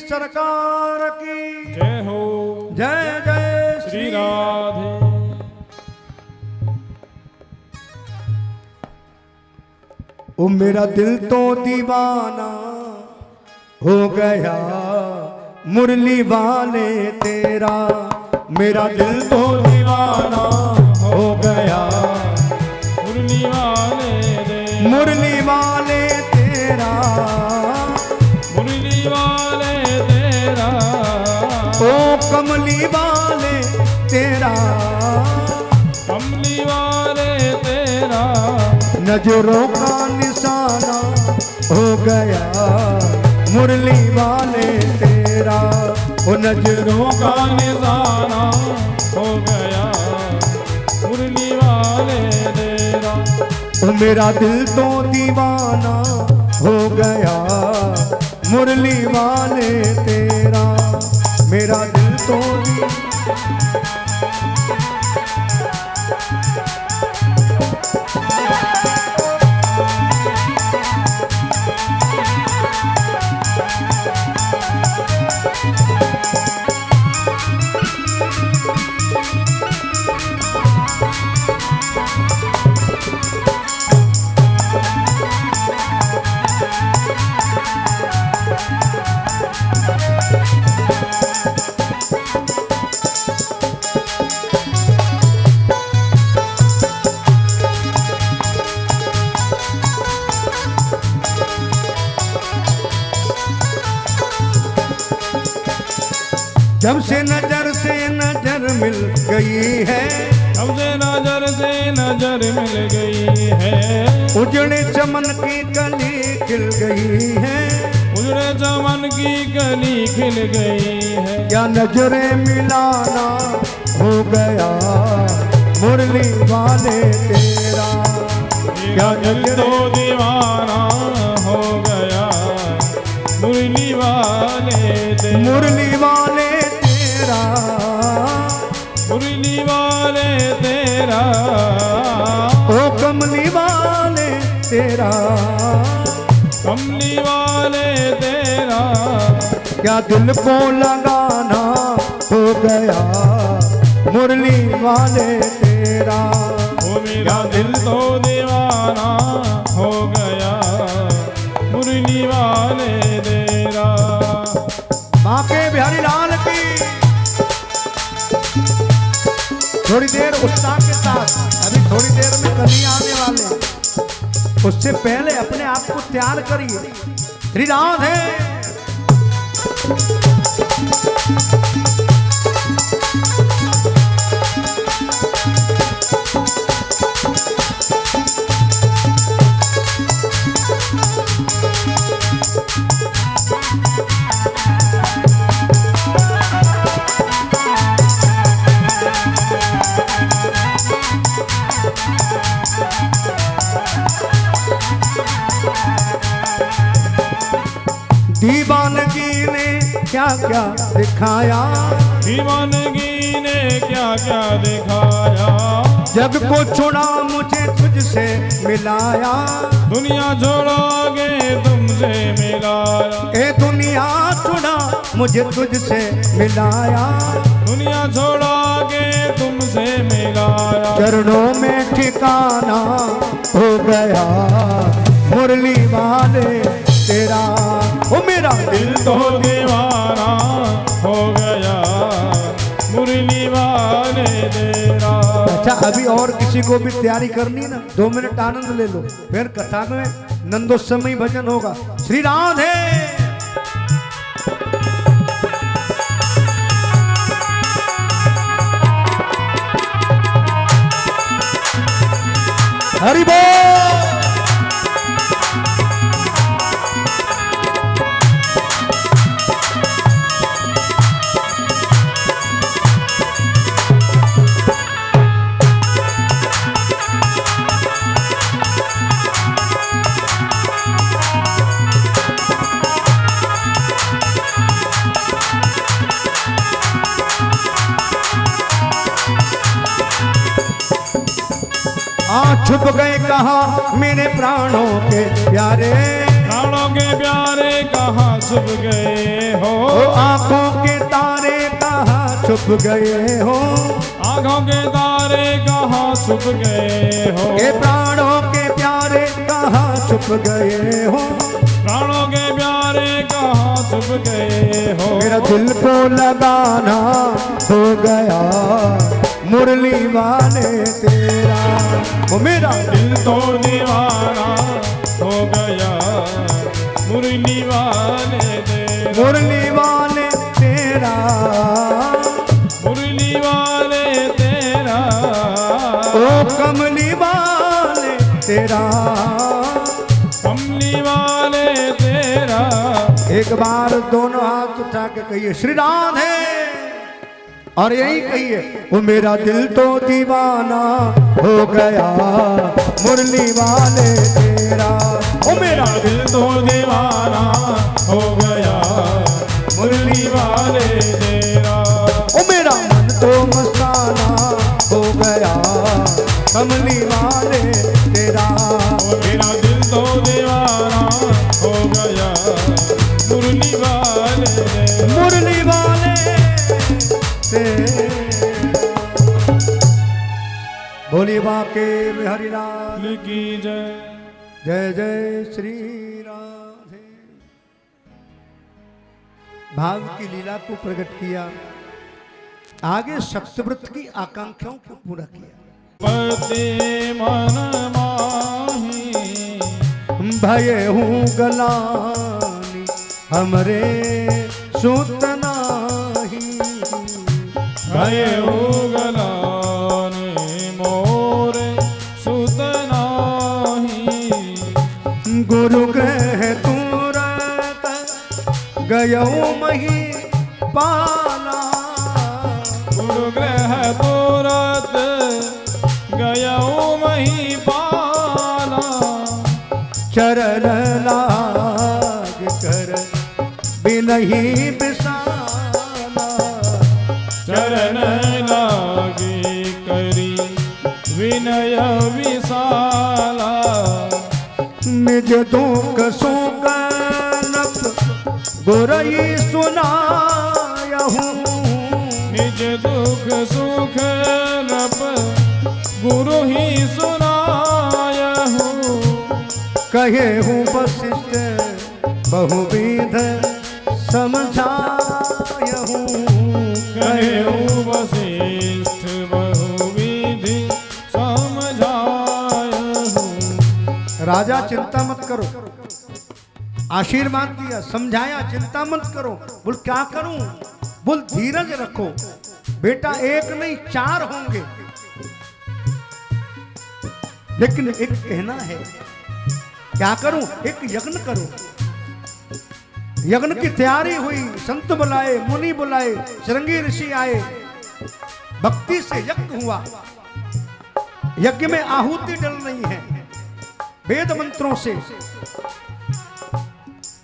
सरकार की जय हो। जय जय श्री राधे। ओ मेरा दिल तो दीवाना हो गया मुरली वाले तेरा, मेरा दिल तो दीवाना हो गया मुरली वाले मुरली वाले तेरा, मुरली वाले तेरा, ओ कमली वाले तेरा, कमली वाले तेरा, नजरों का निशाना हो गया मुरली वाले तेरा, ओ नजरों का निशाना हो गया मुरली वाले तेरा, ओ मेरा दिल तो दीवाना हो गया मुरली वाले तेरा, मेरा दिल तो जब से नजर मिल गई है, जब से नजर मिल गई है, उजड़े चमन की कली खिल गई है, उजड़े चमन की कली खिल गई है, क्या नजरें मिलाना हो गया मुरली वाले तेरा, क्या दिल तो दीवाना हो गया मुरली वाले तेरा, मुरली वाले तेरा, मुरली वाले तेरा, ओ कमली वाले तेरा, कमली वाले तेरा, क्या दिल को लगाना हो गया मुरली वाले तेरा, वो मेरा दिल तो दीवाना हो गया मुरली वाले तेरा। बांके बिहारी लाल की थोड़ी देर उत्साह के साथ, अभी थोड़ी देर में कली आने वाले हैं, उससे पहले अपने आप को तैयार करिए। श्री राधे। दीवानगी ने क्या क्या दिखाया, दीवानगी ने क्या क्या दिखाया, जग को छोड़ा मुझे तुझसे मिलाया, दुनिया छोड़ोगे तुमसे मिलाया, ए दुनिया छोड़ा मुझे तुझसे मिलाया, दुनिया छोड़ोगे तुमसे मिलाया, चरणों में ठिकाना हो गया मुरली वाले तेरा, ओ मेरा दिल तो दीवाना हो गया मुरली वाले तेरा। अच्छा, अभी और किसी को भी तैयारी करनी ना, 2 मिनट आनंद ले लो, फिर कथा में नंदोत्सवी भजन होगा। श्री राधे। हरि बोल। छुप गए कहा मेरे प्राणों के प्यारे, प्राणों के प्यारे कहाँ छुप गए हो, आंखों के तारे कहाँ छुप गए हो, आंखों के तारे कहाँ छुप गए हो, ये प्राणों के प्यारे कहाँ छुप गए हो, प्राणों के प्यारे कहाँ छुप गए हो। मेरा दिल को लगाना हो गया मुरली वाले तेरा, वो मेरा दिल तो दीवाना हो गया मुरली वाले तेरा, मुरली वाले तेरा, मुरली वाले तेरा, ओ कमली वाले तेरा, कमली वाले तेरा। एक बार दोनों हाथ उठा के कहिए श्री राधे, और यही कहिए वो मेरा दिल तो दीवाना हो गया मुरली वाले तेरा, वो मेरा दिल तो दीवाना हो गया मुरली वाले तेरा, ओ मेरा मन तो मस्ताना हो गया कमली वाले तेरा, मेरा दिल तो दीवाना हो गया मुरली वाले तेरा, मुरली वाले तेरा। बोली बाके में हरिलाल की जय। जय जय श्री राधे। भाव की लीला को प्रकट किया, आगे सप्तव्रत की आकांक्षाओं को पूरा किया। पति मन माही भय हूँ गलानी हमरे सुत नाही, भय उगलाने मोरे सुत नाही, गुरु ग्रह तुरत गयो मही पाला, गुरु ग्रह तुरत गयो मही पाला, चरण लाग कर बिनही बिसाला, चरण लागे करी विनय विशाला, निज दुख सुख नप गुरई सुनायहूँ, निज दुख सुख नप गुरु ही सुनायहूँ, कहे हूँ वशिष्ठ बहुविध समझायहूँ, कहे वशिष्ठ बहुविधि समझायहूँ। राजा चिंता मत करो, आशीर्वाद दिया, समझाया चिंता मत करो। बोल क्या करूं? बोल धीरज रखो बेटा, एक नहीं 4 होंगे, लेकिन एक कहना है। क्या करूं? एक यज्ञ करो। यज्ञ की तैयारी हुई, संत बुलाए, मुनि बुलाए, श्रृंगी ऋषि आए, भक्ति से यज्ञ हुआ। यज्ञ में आहुति डल रही है, वेद मंत्रों से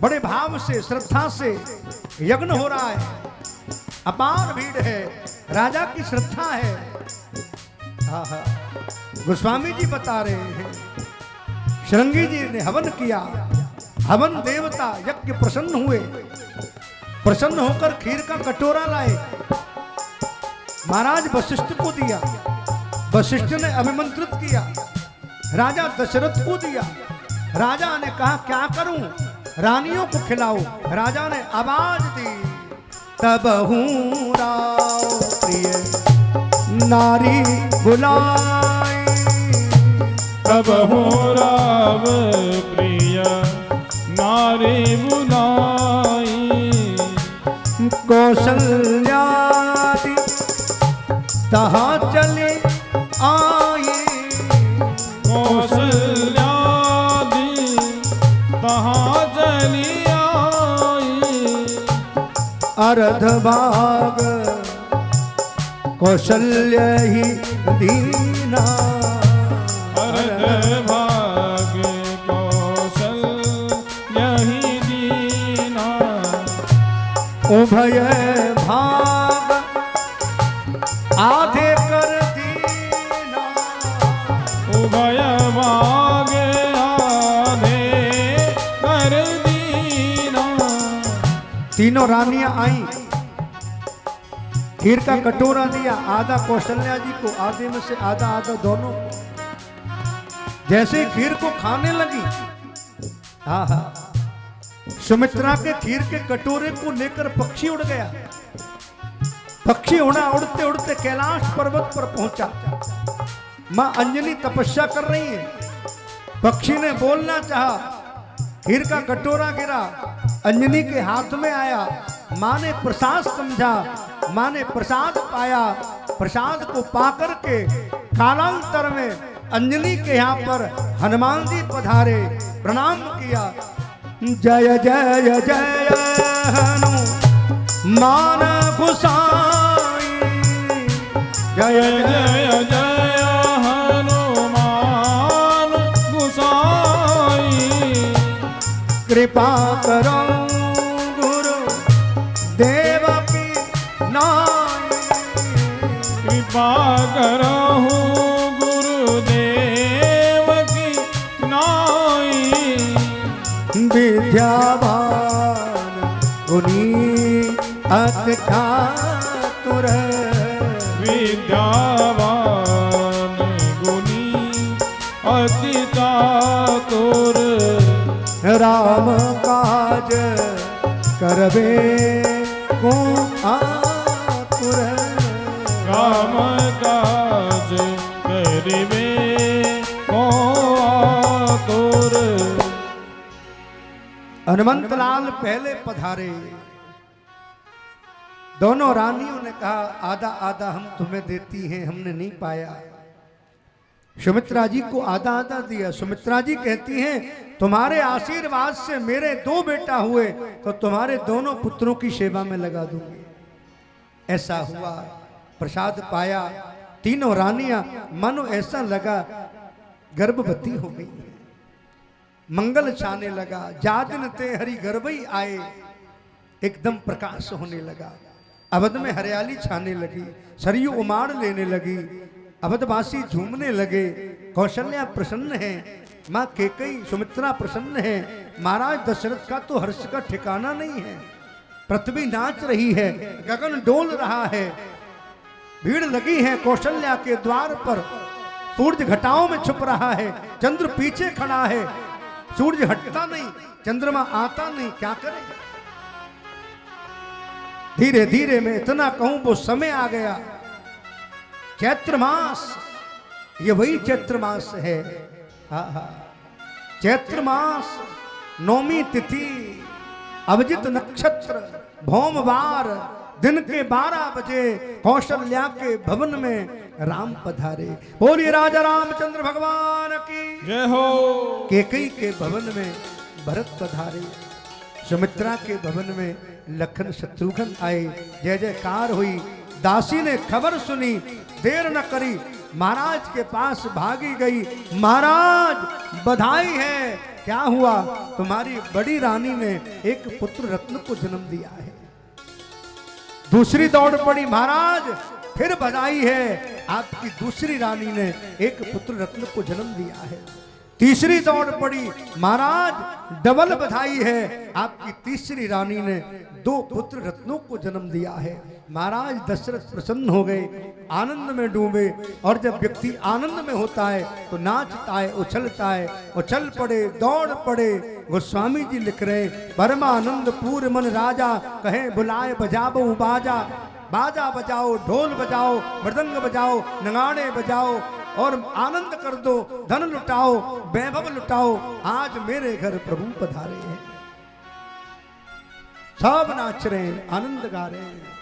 बड़े भाव से श्रद्धा से यज्ञ हो रहा है। अपार भीड़ है, राजा की श्रद्धा है। आहा, गोस्वामी जी बता रहे हैं, श्रृंगी जी ने हवन किया, हवन देवता यज्ञ प्रसन्न हुए, प्रसन्न होकर खीर का कटोरा लाए, महाराज वशिष्ठ को दिया, वशिष्ठ ने अभिमंत्रित किया, राजा दशरथ को दिया। राजा ने कहा क्या करूं? रानियों को खिलाओ। राजा ने आवाज दी, तब हूँ राव प्रिय नारी बुलाई, तब हूँ राव प्रिय नारी बुलाई, कौशल्यादि तहाँ चले आए, कौशल्यादि तहाँ चली आई, अर्ध भाग कौशल्य ही दीना, अर्ध भाग कौशल्य ही दीना, उभय भाग आधे कर दीना, उभय भाग आधे कर तीनों रानियां आई, खीर का कटोरा दिया, आधा कौशल्या जी को, आधे में से आधा आधा दोनों को। जैसे खीर को खाने लगी, हाँ हाँ, सुमित्रा के खीर के कटोरे को लेकर पक्षी उड़ गया। पक्षी उड़ा, उड़ते उड़ते कैलाश पर्वत पर पहुंचा। मां अंजनी तपस्या कर रही है। पक्षी ने बोलना चाहा, खीर का कटोरा गिरा, अंजनी के हाथ में आया। मां ने प्रसाद समझा, मां ने प्रसाद पाया। प्रसाद को पाकर के कालांतर में अंजनी के यहाँ पर हनुमान जी पधारे, प्रणाम किया। जय जय जय हनुमान गोसाई, जय जय जय हनुमान गोसाई। कृपा करो गुरु देव की नाई, कृपा करहु गुरुदेव की नाई। विद्यावान गुणी अति ठाकुर, विद्यावान गुणी अति चातुर। राम काज करबे को आतुर, राम काज करिबे को आतुर। हनुमंत लाल पहले पधारे। दोनों रानियों ने कहा, आधा आधा हम तुम्हें देती हैं, हमने नहीं पाया। सुमित्रा जी को आधा आधा दिया। सुमित्रा जी कहती हैं, तुम्हारे आशीर्वाद से मेरे 2 बेटा हुए तो तुम्हारे दोनों पुत्रों की सेवा में लगा दूंगी। ऐसा हुआ, प्रसाद पाया। तीनों रानियां मानो ऐसा लगा गर्भवती हो गई। मंगल छाने लगा। जादिन ते हरि गर्भई आए, एकदम प्रकाश होने लगा। अवध में हरियाली छाने लगी, सरयू उमाड़ लेने लगी, अवधवासी झूमने लगे। कौशल्या प्रसन्न है, माँ केकई सुमित्रा प्रसन्न है। महाराज दशरथ का तो हर्ष का ठिकाना नहीं है। पृथ्वी नाच रही है, गगन डोल रहा है। भीड़ लगी है कौशल्या के द्वार पर। सूरज घटाओं में छुप रहा है, चंद्र पीछे खड़ा है। सूरज हटता नहीं, चंद्रमा आता नहीं, क्या करें। धीरे धीरे मैं इतना कहूं, वो समय आ गया। चैत्र मास, ये वही चैत्र मास है। चैत्र मास, नौमी तिथि, अभिजित नक्षत्र, भौमवार, दिन के 12 बजे कौशल्या के भवन में राम पधारे। बोलिए राजा रामचंद्र भगवान की जय हो। केकई के भवन में भरत पधारे। सुमित्रा के भवन में लखन शत्रुघ्न आए। जय जयकार हुई। दासी ने खबर सुनी, देर न करी, महाराज के पास भागी गई। महाराज बधाई है। क्या हुआ? तुम्हारी बड़ी रानी ने एक पुत्र रत्न को जन्म दिया है। दूसरी दौड़ पड़ी, महाराज फिर बधाई है, आपकी दूसरी रानी ने एक पुत्र रत्न को जन्म दिया है। तीसरी दौड़ पड़ी, महाराज डबल बधाई है, आपकी तीसरी रानी ने 2 पुत्र रत्नों को जन्म दिया है। महाराज दशरथ प्रसन्न हो गए, आनंद में डूबे। और जब व्यक्ति आनंद में होता है तो नाचता है, उछलता है, उछल पड़े, दौड़ पड़े। गोस्वामी जी लिख रहे, परमानंद पूर मन राजा, कहे बुलाए बजाबो बाजा। बाजा बजाओ, ढोल बजाओ, मृदंग बजाओ, नगाड़े बजाओ और आनंद कर दो, धन लुटाओ, वैभव लुटाओ। आज मेरे घर प्रभु पधारे हैं। सब नाच रहे हैं, आनंद गा रहे हैं।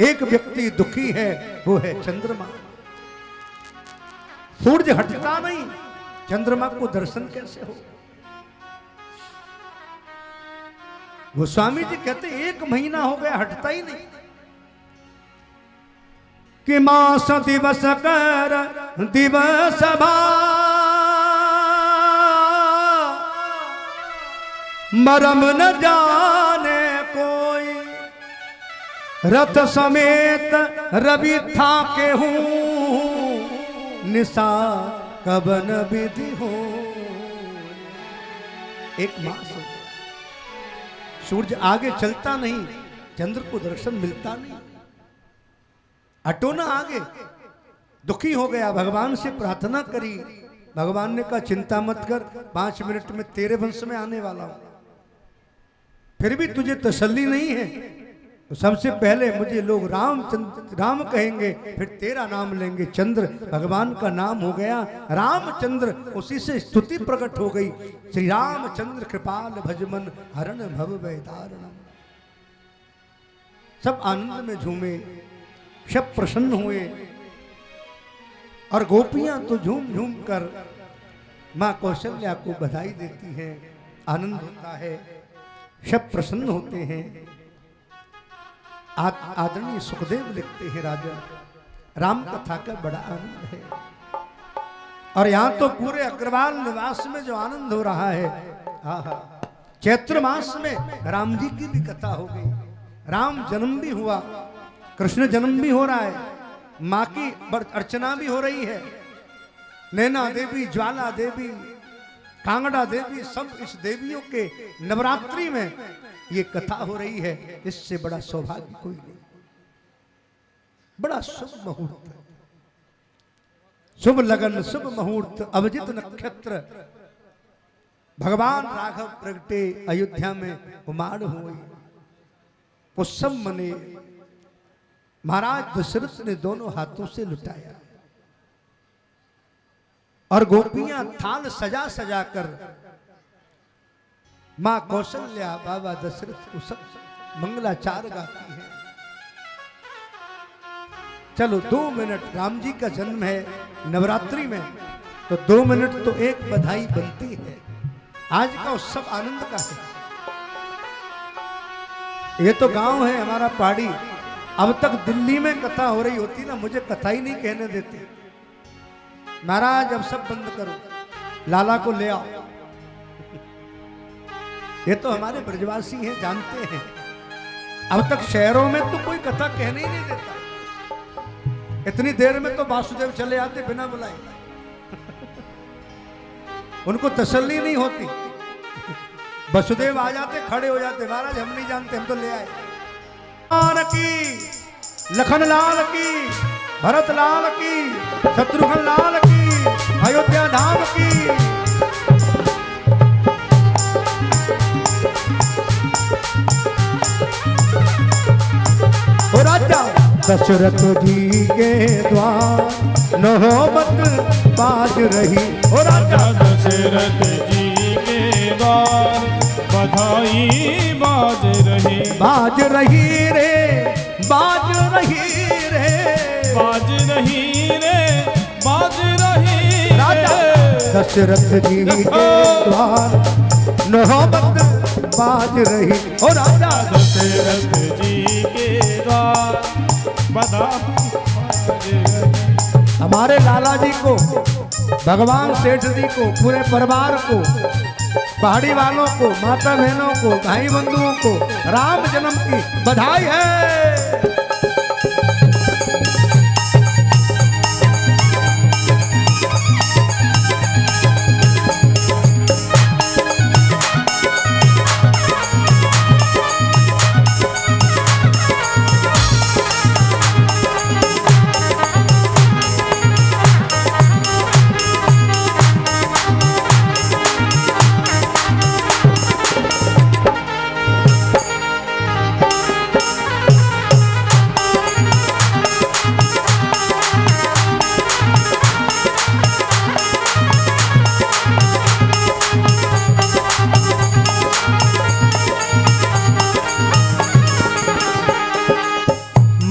एक व्यक्ति दुखी है, वो है चंद्रमा। सूरज हटता नहीं, चंद्रमा को दर्शन कैसे हो। गोस्वामी जी कहते 1 महीना हो गया, हटता ही नहीं। कि मास दिवस कर दिवस भा, मरम न जाने कोई। रथ समेत रवि था के हूँ, निशा कबन विधि हो। 1 मास हो गया, सूरज आगे चलता नहीं, चंद्र को दर्शन मिलता नहीं। हटो ना आगे। दुखी हो गया, भगवान से प्रार्थना करी। भगवान ने कहा चिंता मत कर, 5 मिनट में तेरे वंश में आने वाला हूं। फिर भी तुझे तसल्ली नहीं है तो सबसे पहले मुझे लोग राम कहेंगे, फिर तेरा नाम लेंगे। चंद्र भगवान का नाम हो गया रामचंद्र, उसी से स्तुति प्रकट हो गई। श्री रामचंद्र कृपाल भजमन हरण भव वैदारणम। सब आनंद में झूमे, सब प्रसन्न हुए और गोपियां तो झूम झूम कर मां कौशल्या को बधाई देती हैं। आनंद होता है, सब प्रसन्न होते हैं। आदरणीय सुखदेव लिखते हैं राजन, राम कथा का बड़ा आनंद है। और यहां तो पूरे अग्रवाल निवास में जो आनंद हो रहा है, चैत्र मास में राम जी की भी कथा हो गई। राम जन्म भी हुआ, कृष्ण जन्म भी हो रहा है, माँ की अर्चना भी हो रही है। नैना देवी, ज्वाला देवी, कांगड़ा देवी, सब इस देवियों के नवरात्रि में ये कथा हो रही है। इससे बड़ा सौभाग्य कोई नहीं। बड़ा शुभ मुहूर्त, शुभ लगन, शुभ मुहूर्त, अभिजित नक्षत्र। भगवान राघव प्रगटे, अयोध्या में उमाड़ हुई, उत्सव मने। महाराज दशरथ ने दोनों हाथों से लुटाया और गोपियां थाल सजा सजा कर मां कौशल्या, बाबा दशरथ को सब मंगलाचार गाती है। चलो 2 मिनट, राम जी का जन्म है नवरात्रि में, तो 2 मिनट तो एक बधाई बनती है। आज का उत्सव आनंद का है। ये तो गांव है हमारा पहाड़ी। अब तक दिल्ली में कथा हो रही होती ना, मुझे कथा ही नहीं कहने देते। महाराज अब सब बंद करो, लाला को ले आओ। ये तो हमारे ब्रजवासी हैं, जानते हैं। अब तक शहरों में तो कोई कथा कहने ही नहीं देता। इतनी देर में तो वासुदेव चले आते बिना बुलाए। उनको तसल्ली नहीं होती। वसुदेव आ जाते, खड़े हो जाते, महाराज हम नहीं जानते, हम तो ले आए। की, लखन लाल की, भरत लाल की, शत्रुघ्न लाल की, अयोध्या धाम की। ओ राजा दशरथ जी के द्वार नौबत बाज रही। ओ राजा दशरथ जी के द्वार बधाई बाज रही। बाज रही रे, बाज रही रे, बाज रही रे, बाज रही रे। राजा दशरथ जी के द्वार नौबत बाज रही। ओ राजा दशरथ जी के द्वार बधाई बाज रही। हमारे लाला जी को, भगवान सेठ जी को, पूरे परिवार को, पहाड़ी वालों को, माता बहनों को, भाई बंधुओं को राम जन्म की बधाई है।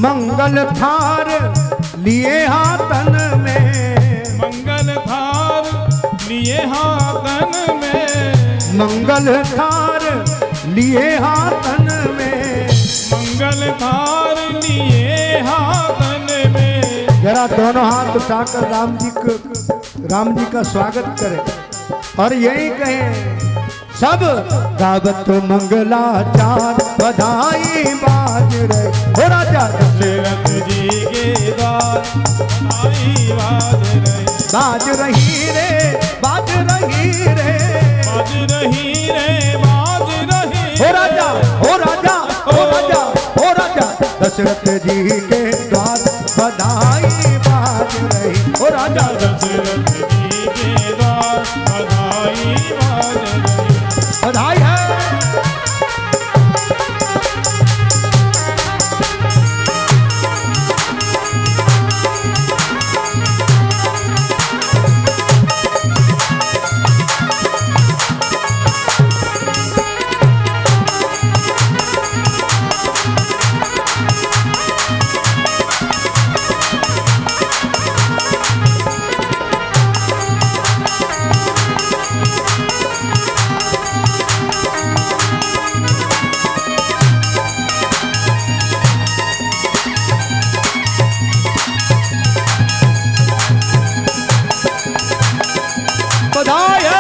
मंगल थार लिए हाथन में, मंगल थार लिए हाथन में, मंगल थार लिए हाथन में, मंगल थार लिए हाथन में। जरा दोनों हाथ उठाकर राम जी का स्वागत करें और यही कहें सब गावत मंगलाचार बधाई बाज रहे। हो राजा दशरथ जी के द्वार बधाई बाज रहे। बाज रही रे, बाज रही रे, बाज रही रे, बाज रही। हो राजा, हो राजा, हो राजा, हो दशरथ जी के द्वार बधाई बाज रही। ओ राजा दशरथ जी के द्वार बधाई बाज रही। बधाई है। बधाई है।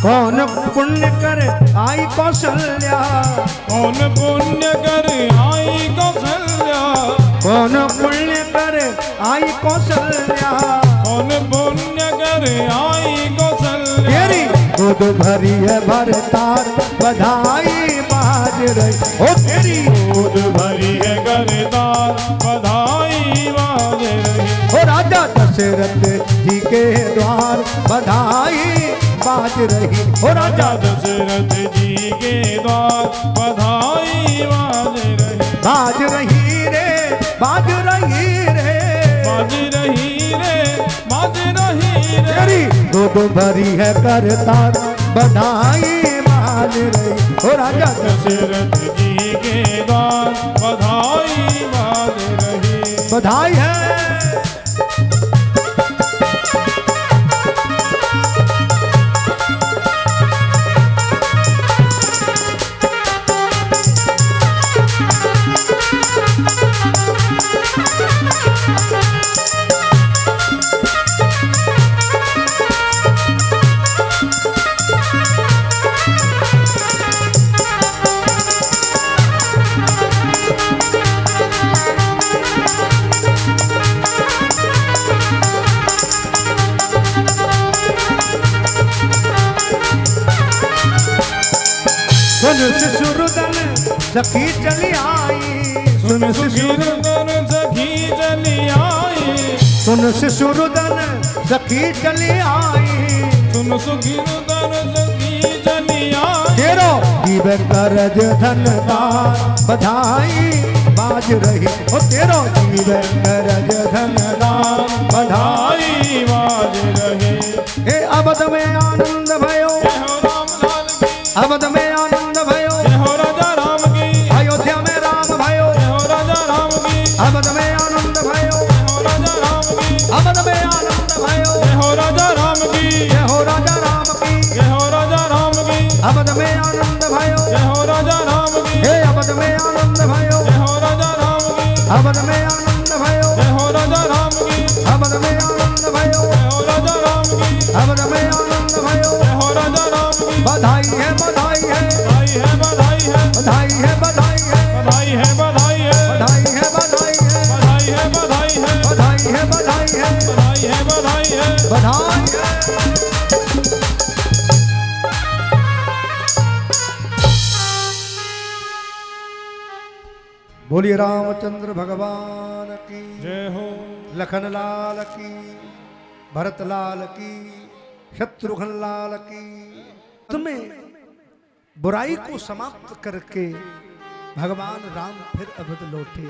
कौन पुण्य कर आई कौशल्या, कौन पुण्य कर आई कौशल्या, कौन पुण्य कर आई कौशल्या, कौन पुण्य कर आई कौशल्या। तेरी गोद भरी है भरतार बधाई बाज रही। ओ तेरी गोद भरी है गरदार बधाई बाज रही। ओ राजा दशरथ जी के द्वार बधाई बाज रही। ओ राजा दशरथ जी के द्वार बधाई बाज रही। बाज रही रे, बाज रही रे, बाज रही रे, बाज रही रे। तेरी गोद भरी है करतार बधाई बाज रही। ओ राजा दशरथ जी के द्वार बधाई बाज रही। बधाई है। सुन शिशुरुदन सखी चली आई, सुन सुखीर्दन सखी चली आई। सुन शिशुरुदन सखी चली आई। सुन सुखीर्दन सखी चली आई। तेरो जीव करज धनदार बधाई बाज रही। ओ तेरो जीव करज धनदार बधाई बाज रहे। हे अवध में आनंद भयो, जय हो राम लाल की, अवध में आनंद भयो, जय हो राजा राम की, अयोध्या में राम भयो, जय हो राजा राम की, अवध में आनंद भयो, जय हो राजा राम की, अवध में आनंद भयो, जय हो राजा राम की, जय हो राजा राम की, जय हो राजा राम की, अवध में आनंद भयो, जय हो राजा राम की, हे अवध में आनंद भयो, जय हो राजा राम की, अवध में आनंद भयो, जय हो राजा राम की, अवध में आनंद भयो, जय हो राजा राम की, अवध में आनंद भयो। जय हो राजा राम की। बधाई है, बधाई है, बधाई है, बधाई है, बधाई है, बधाई है, बधाई है, बधाई है, बधाई है, बधाई है, बधाई है, बधाई है, बधाई है, बधाई है, बधाई है, बधाई है। बधाई है। बोलिए रामचंद्र भगवान की जय हो। लखन लाल की, भरत लाल की, शत्रुघ्न लाल की। तुम्हें बुराई को समाप्त करके भगवान राम फिर अवध लौटे,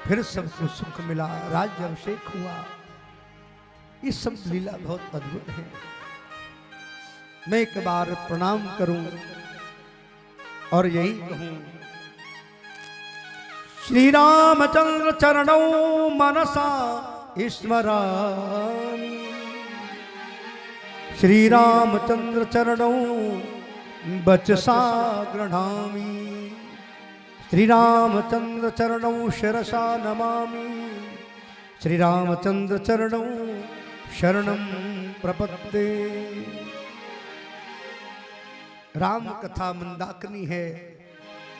फिर सबको सुख मिला, राज्य अभिषेक हुआ। ये सब लीला बहुत अद्भुत है। मैं एक बार प्रणाम करूं और यही कहूं, श्री रामचंद्र चरणों मनसा स्मरामि, श्री रामचंद्र चरणों बचसा गृह्णामि, श्री रामचंद्र चरणों शिरसा नमामि, श्री रामचंद्र चरणों शरणं प्रपत्ते। राम कथा मंदाकिनी है,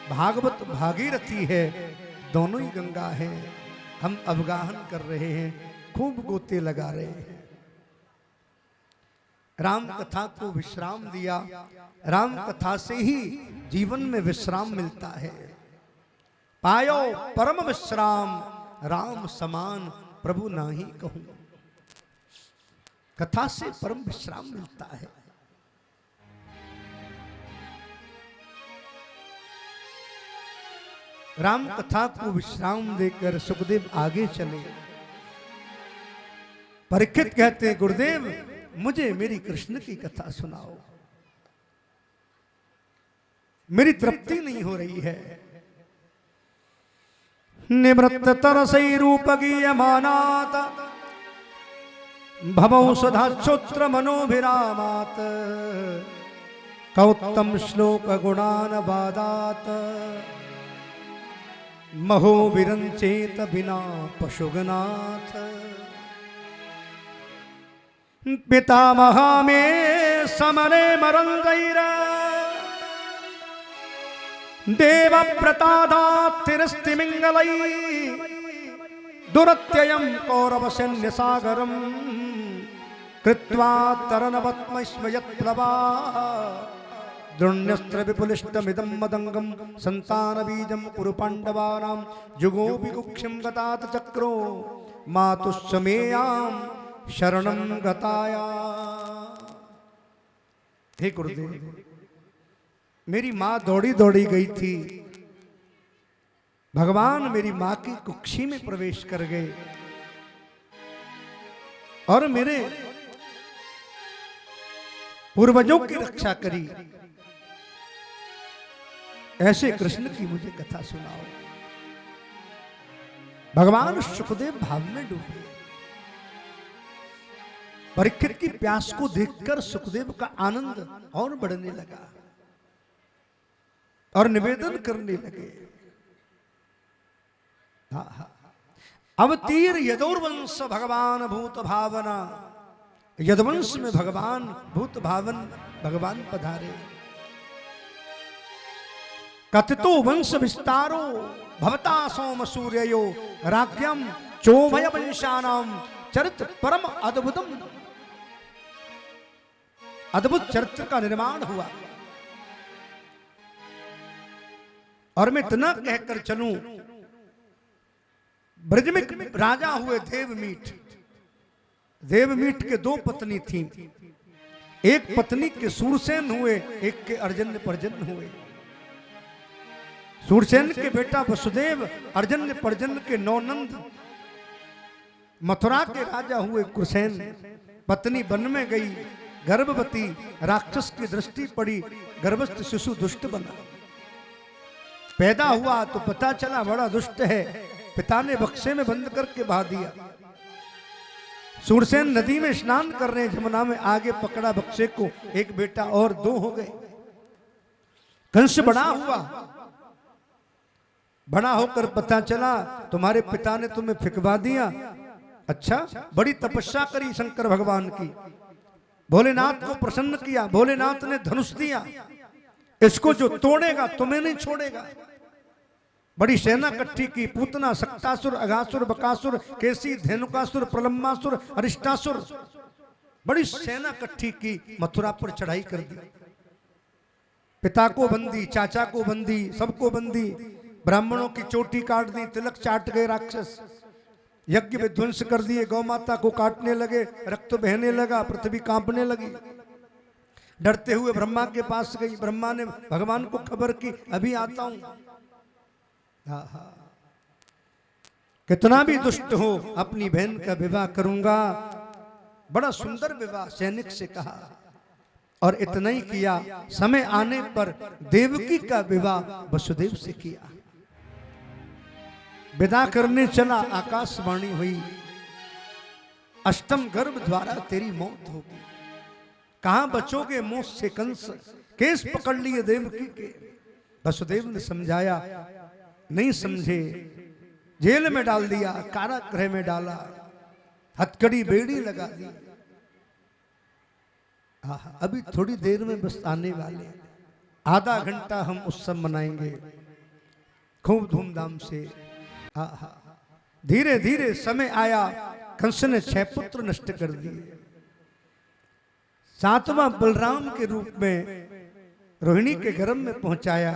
भागवत भागीरथी है, दोनों ही गंगा है। हम अवगाहन कर रहे हैं, खूब गोते लगा रहे हैं। राम कथा को विश्राम दिया, राम कथा से ही जीवन में विश्राम मिलता है। पायो परम विश्राम, राम समान प्रभु नाही कहूं। कथा से परम विश्राम मिलता है। राम कथा को विश्राम देकर सुखदेव आगे चले। परीक्षित कहते हैं, गुरुदेव मुझे मेरी कृष्ण की कथा सुनाओ, मेरी तृप्ति नहीं हो रही है। निवृत्त तरसई रूप गीयमानात, भवौ सुधाश्रोत्र मनोभिरामात, कौत्तम श्लोक गुणान वादात, महो विरंचेत बिना पशुगनाथ। पितामहा में समरे मरंगैरा, देव प्रतादात्तिरस्ति मिंगलै, दुरत्ययं कौरव सैन्य सागरम, कृत्वा तरनवत्म स्मयत् प्लवा, द्रोण्यस्त्र विपुलिष्टमिदं मदंगम, संतान बीजम कुरु पांडवानां, जुगोपि कुक्षिं गतात चक्रो, मातुस्समेयां शरणं गताया। हे गुरुदेव, मेरी माँ दौड़ी दौड़ी गई थी, भगवान मेरी माँ की कुक्षी में प्रवेश कर गए और मेरे पूर्वजों की रक्षा करी। ऐसे कृष्ण की मुझे कथा सुनाओ। भगवान सुखदेव भाव में डूबे। परीक्षित की प्यास को देखकर सुखदेव का आनंद और बढ़ने लगा और निवेदन करने लगे। अवतीर यदुर्वंश भगवान भूत भावना। यदुवंश में भगवान भूत भावन भगवान पधारे। कथितो वंश विस्तारो भवता सोम सूर्यो, राज्ञम चोभय वंशानाम चरित्र परम अद्भुतम। अद्भुत चरित्र का निर्माण हुआ। और मैं इतना कहकर चलूं, ब्रज में राजा हुए देवमीठ। देवमीठ के दो पत्नी थीं। एक पत्नी के सूरसेन हुए, एक के अर्जन्य पर्जन्य हुए। सूरसेन के बेटा वसुदेव, अर्जन्य पर्जन्य के नौनंद। मथुरा के राजा हुए कुसेन। पत्नी वन में गई, गर्भवती, राक्षस की दृष्टि पड़ी, गर्भस्थ शिशु दुष्ट बना। पैदा हुआ तो पता चला बड़ा दुष्ट है, पिता ने बक्से में बंद करके बहा दिया। सूरसेन नदी में स्नान कर रहे, जमुना में आगे पकड़ा बक्से को, एक बेटा और दो हो गए। कंस बड़ा हुआ, बड़ा होकर पता चला तुम्हारे पिता ने तुम्हें फिकवा दिया। अच्छा, बड़ी तपस्या करी शंकर भगवान की, भोलेनाथ को प्रसन्न किया। भोलेनाथ ने धनुष दिया, इसको जो तोड़ेगा तुम्हें नहीं छोड़ेगा। बड़ी सेना इकट्ठी की, पूतना, सक्तासुर, अघासुर, बकासुर, केसी, धेनुकासुर, प्रलंबासुर, अरिष्टासुर, बड़ी सेना इकट्ठी की, मथुरा पर चढ़ाई कर दी। पिता को बंदी, चाचा को बंदी, सबको बंदी। ब्राह्मणों की चोटी काट दी, तिलक चाट गए राक्षस। यज्ञ विध्वंस कर दिए, गौ माता को काटने लगे, रक्त बहने लगा, पृथ्वी कांपने लगी। डरते हुए ब्रह्मा के पास गई। ब्रह्मा ने भगवान को खबर की, अभी आता हूं। कितना भी दुष्ट हो, अपनी बहन का विवाह करूंगा। बड़ा सुंदर विवाह सैनिक से कहा और इतना ही किया। समय आने पर देवकी का विवाह वसुदेव से किया। विदा करने चला, आकाशवाणी हुई, अष्टम गर्भ द्वारा तेरी मौत होगी। कहां बचोगे मौत से कंस, केस पकड़ लिए देवकी के। वसुदेव ने समझाया, नहीं समझे, जेल में डाल दिया, कारागृह में डाला, हथकड़ी बेड़ी लगा दी। अभी थोड़ी देर में बस आने वाले, आधा घंटा हम उत्सव मनाएंगे खूब धूमधाम से। धीरे धीरे समय आया, कंस ने 6 पुत्र नष्ट कर दिए। 7वां बलराम के रूप में रोहिणी के गर्भ में पहुंचाया।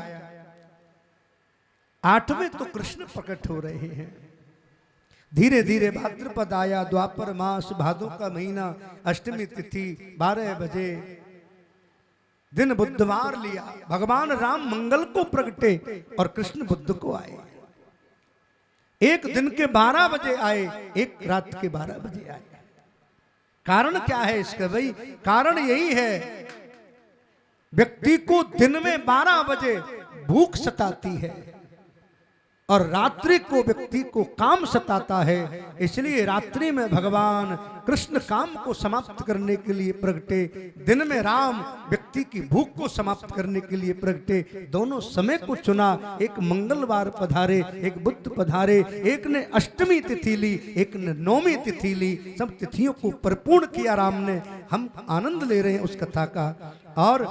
8वें तो कृष्ण प्रकट हो रहे हैं। धीरे धीरे भाद्रपद आया, द्वापर मास, भादों का महीना, अष्टमी तिथि, 12 बजे दिन बुधवार लिया। भगवान राम मंगल को प्रगटे और कृष्ण बुध को आए। एक दिन के 12 बजे आए, एक रात के 12 बजे आए। कारण क्या है इसका भाई? कारण यही है, व्यक्ति को दिन में 12 बजे भूख सताती है और रात्रि को व्यक्ति को काम सताता है। इसलिए रात्रि में भगवान कृष्ण काम को समाप्त करने के लिए प्रगटे, दिन में राम व्यक्ति की भूख को समाप्त करने के लिए प्रगटे। दोनों समय को चुना। एक मंगलवार पधारे, एक बुध पधारे, एक ने अष्टमी तिथि ली, एक ने 9वीं तिथि ली। सब तिथियों को परिपूर्ण किया राम ने। हम आनंद ले रहे हैं उस कथा का। और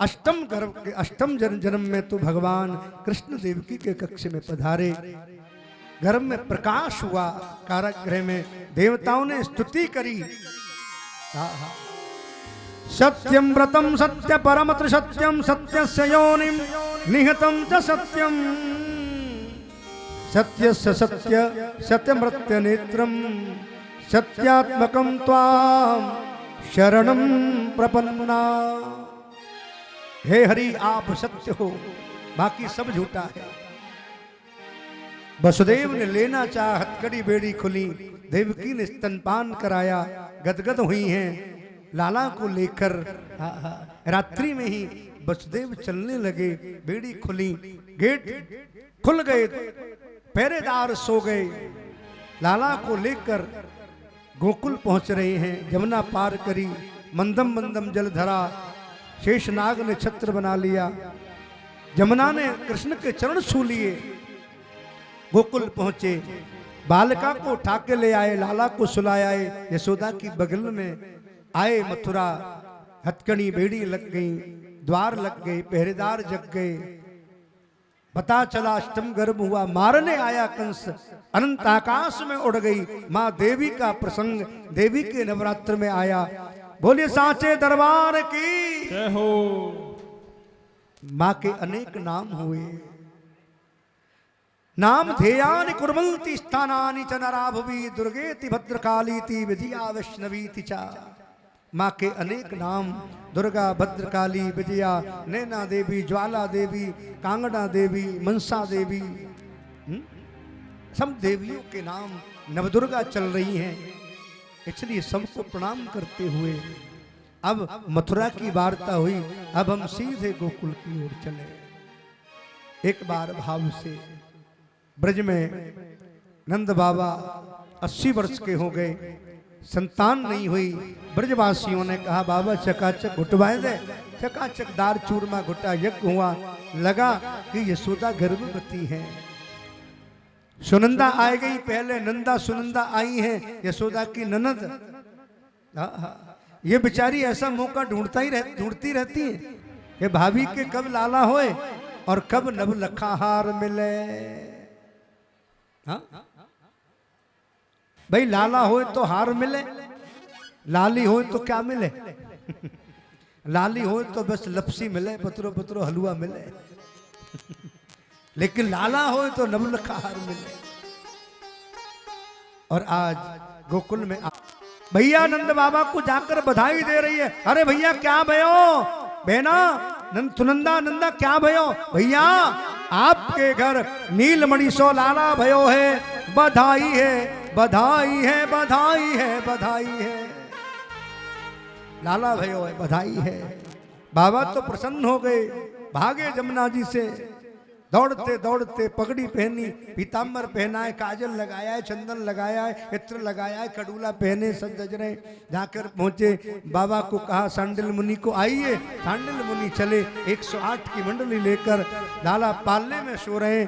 अष्टम जन्म में तो भगवान कृष्ण देवकी के कक्ष में पधारे। गर्भ में प्रकाश हुआ, कारागृह में देवताओं ने स्तुति करी। सत्यम व्रतम सत्य परमत्र सत्यम, सत्यस्य योनिम निहतम च सत्यम, सत्यस्य सत्य सत्यमृत्य नेत्रम, सत्यात्मकम त्वाम शरणम प्रपन्ना। हे हरि आप सत्य हो, बाकी सब झूठा है। वसुदेव ने लेना चाहा, हथकड़ी बेड़ी खुली, देवकी ने स्तनपान कराया, गदगद हुई हैं लाला को लेकर। रात्रि में ही वसुदेव चलने लगे, बेड़ी खुली, गेट खुल गए, पहरेदार सो गए। लाला को लेकर गोकुल पहुंच रहे हैं। यमुना पार करी, मंदम मंदम जल धरा, शेषनाग ने छत्र बना लिया, यमुना ने कृष्ण के चरण छू लिए। गोकुल पहुंचे, बालिका को उठा के ले आए, लाला को सुलाए आए, यशोदा की बगल में आए। मथुरा हथकड़ी बेड़ी लग गई, द्वार लग गए, पहरेदार जग गए। पता चला अष्टम गर्भ हुआ, मारने आया कंस। अनंत आकाश में उड़ गई मां देवी का प्रसंग देवी के नवरात्र में आया। बोलिए सांचे दरबार की जय हो। मां के अनेक नाम हुए, नाम ध्येयानि कुर्वन्ति स्थानानि च नरा भुवि, दुर्गेति भद्रकालीति विजया वैष्णवीति च। मां के अनेक नाम, दुर्गा, भद्रकाली, विजया, नैना देवी, ज्वाला देवी, कांगड़ा देवी, मनसा देवी, सब देवियों के नाम नवदुर्गा चल रही हैं। इसलिए सबको प्रणाम करते हुए अब मथुरा की वार्ता हुई। अब हम सीधे गोकुल की ओर चले। एक बार भाव से ब्रज में नंद बाबा 80 वर्ष के हो गए, संतान नहीं हुई। ब्रजवासियों ने कहा बाबा चकाचक घुटवाए दे। चकाचक दार चूरमा घुटा, यज्ञ हुआ। लगा कि यशोदा गर्भवती है। सुनंदा आ गई पहले, नंदा सुनंदा आई है, यशोदा की ननद। ये बेचारी ऐसा मौका ढूंढती रहती है कि भाभी के कब लाला होए और कब नवलखा हार मिले। भाई लाला होए तो हार मिले, लाली होए तो क्या मिले? लाली होए तो बस लपसी मिले, पत्रो पत्रो हलवा मिले। लेकिन लाला होए तो नवलखा हार मिले। और आज गोकुल में भैया नंद बाबा को जाकर बधाई दे रही है। अरे भैया क्या भयो, बहना सुनंदा नंदा क्या भयो? भैया आपके घर नीलमणि सो लाला भयो है, बधाई है बधाई है बधाई है बधाई है। लाला भयो है, बधाई है। बाबा तो प्रसन्न हो गए, भागे जमुना जी से। दौड़ते दौड़ते पगड़ी पहनी, पीताम्बर पहनाए, काजल लगाया है, चंदन लगाया है, इत्र लगाया है, कड़ूला पहने, सज रहे। जाकर पहुंचे, बाबा को कहा सांडिल मुनि को आइए। सांडिल मुनि चले 108 की मंडली लेकर, लाला पालने में सो रहे।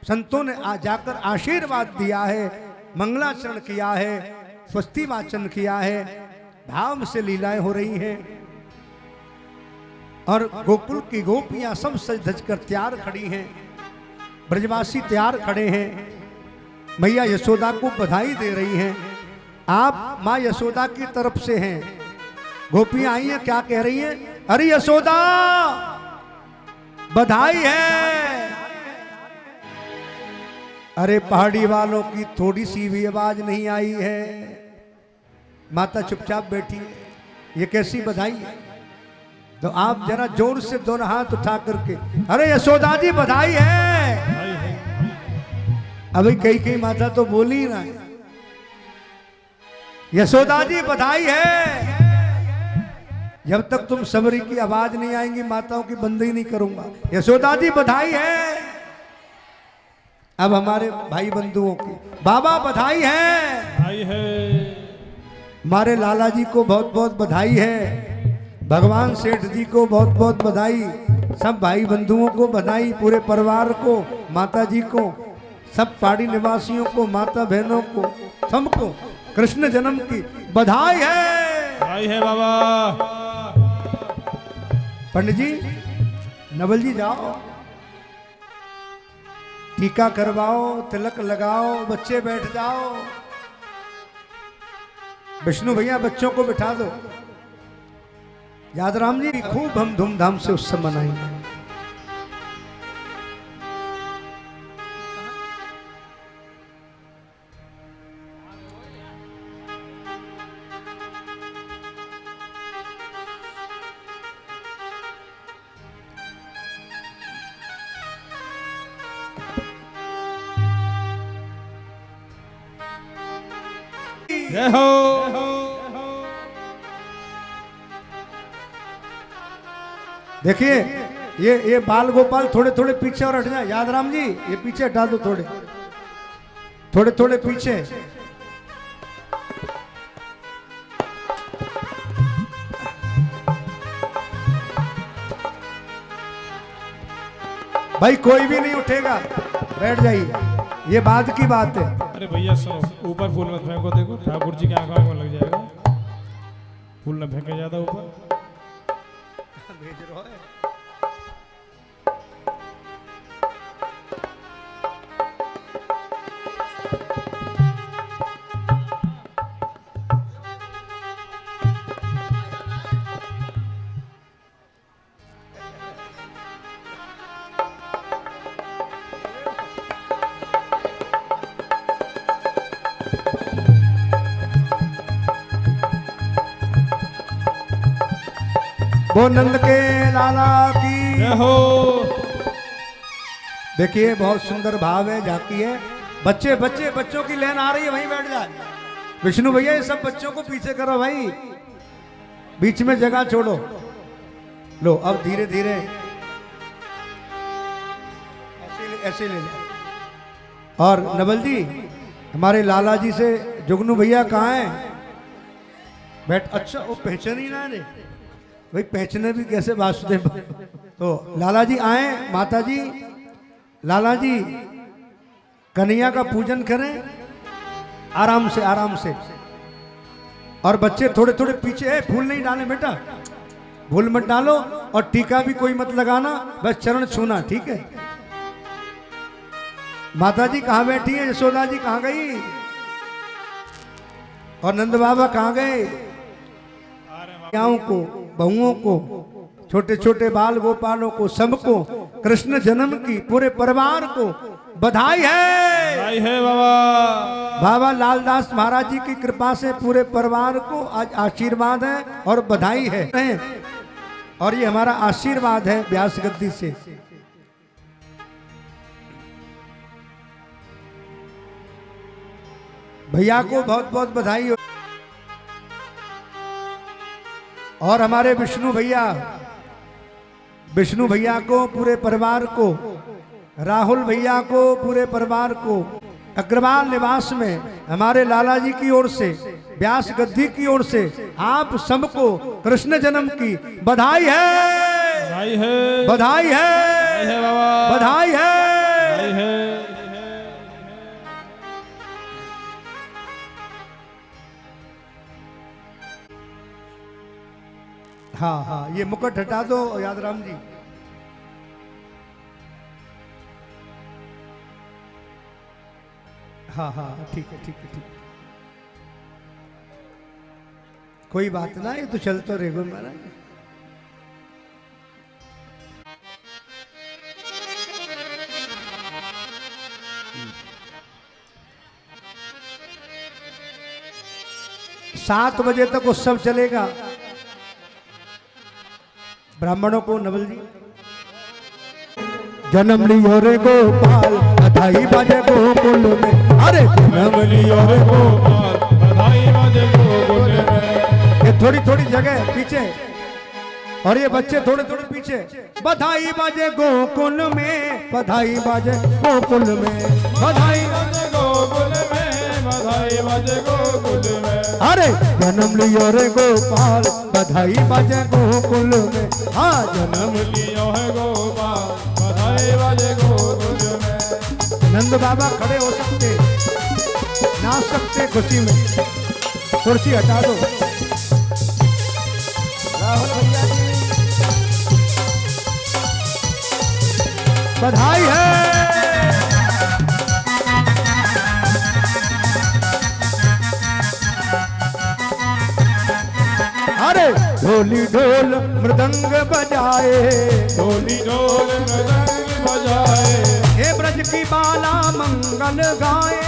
संतों ने जाकर आशीर्वाद दिया है, मंगलाचरण किया है, स्वस्ति वाचन किया है। भाव से लीलाएं हो रही हैं। और गोकुल की गोपियां सब सज धज कर तैयार खड़ी हैं, ब्रजवासी तैयार खड़े हैं, मैया यशोदा को बधाई दे रही हैं। आप माँ यशोदा की तरफ से हैं। गोपियां आई हैं, क्या कह रही हैं? अरे यशोदा बधाई है। अरे पहाड़ी वालों की थोड़ी सी भी आवाज नहीं आई है। माता चुपचाप बैठी है, ये कैसी बधाई है? तो आप जरा जोर से दोनों हाथ उठा करके अरे यशोदा जी बधाई है। अभी कई कई माता तो बोली ही ना है, यशोदा जी बधाई है। जब तक तुम सबरी की आवाज नहीं आएंगी माताओं की बंदी नहीं करूंगा। यशोदा जी बधाई है। अब हमारे भाई बंधुओं की बाबा बधाई है। हमारे लाला जी को बहुत बहुत बधाई है। भगवान सेठ जी को बहुत बहुत बधाई। सब भाई बंधुओं को बधाई, पूरे परिवार को, माता जी को, सब पहाड़ी निवासियों को, माता बहनों को, सबको कृष्ण जन्म की बधाई है बाबा। पंडित जी, नवल जी जाओ, टीका करवाओ, तिलक लगाओ, बच्चे बैठ जाओ। विष्णु भैया बच्चों को बिठा दो। यादराम जी खूब हम धूमधाम से उत्सव मनाएंगे। जय हो। देखिए ये बाल गोपाल थोड़े थोड़े पीछे और हट जाए। यादराम जी ये पीछे हटा दो, थोड़े थोड़े थोड़े पीछे। भाई कोई भी नहीं उठेगा, बैठ जाइए, ये बाद की बात है। अरे भैया सुनो, ऊपर फूल मत फेंको, देखो ठाकुर जी की आंखों में लग जाएगा। फूल न फेंके ज्यादा ऊपर। भेज रहा है। वो नंद के लाला की जय हो। देखिए बहुत सुंदर भाव है, झांकी है। बच्चे बच्चे बच्चों की लेन आ रही है, वहीं बैठ जाए। विष्णु भैया ये सब बच्चों को पीछे करो भाई, बीच में जगह छोड़ो। लो अब धीरे धीरे ऐसे ले जाओ। और नवल जी हमारे लाला जी से जुगनू भैया कहाँ हैं? बैठ। अच्छा वो पहचान ही ना रे भाई, पहचाने भी कैसे वासुदेव। तो लाला जी आए, माता जी, लाला जी कन्हैया का पूजन करें आराम से आराम से। और बच्चे थोड़े थोड़े पीछे है, फूल नहीं डाले बेटा, फूल मत डालो। और टीका भी कोई मत लगाना, बस चरण छूना, ठीक है। माता जी कहाँ बैठी है? यशोदा जी कहाँ गई? और नंद बाबा कहाँ गए? को, बहुओं को, छोटे छोटे बाल गोपालों को, सबको कृष्ण जन्म की पूरे परिवार को बधाई है बाबा। बाबा लालदास महाराज जी की कृपा से पूरे परिवार को आज आशीर्वाद है और बधाई है। और ये हमारा आशीर्वाद है व्यास गद्दी से। भैया को बहुत बहुत बधाई हो। और हमारे विष्णु भैया को, पूरे परिवार को, राहुल भैया को, पूरे परिवार को, अग्रवाल निवास में हमारे लाला जी की ओर से, व्यास गद्दी की ओर से आप सबको कृष्ण जन्म की बधाई है, बधाई है, बधाई है। हाँ हाँ, ये मुकुट हटा दो यादराम जी। हाँ हाँ ठीक है ठीक है ठीक है, कोई बात ना, ये तो चल तो रहेगा महाराज। सात बजे तक उत्सव चलेगा। ब्राह्मणों को नवल जी जन्म लियो रे गोपाल बधाई बाजे गोकुल में, अरे जन्म लियो रे गोपाल बधाई बाजे गोकुल में। ये थोड़ी थोड़ी जगह पीछे और ये बच्चे थोड़े थोड़े पीछे। बधाई बाजे गोकुल में, बधाई बाजे गोकुल में, बधाई बाजे गोकुल में, बधाई बाजे गोकुल में। अरे जन्म लियो रे गोपाल बधाई बाजे गोकुल में, हाँ जन्म लियो है गोपाल बधाई बाजे गोकुल में। नंद बाबा खड़े हो सकते, नाच सकते खुशी में। कुर्सी हटा दो राहुल भैया जी, बधाई है। अरे ढोली ढोल मृदंग बजाए, ढोली ढोल मृदंग बजाए, हे ब्रज की बाला मंगल गाए,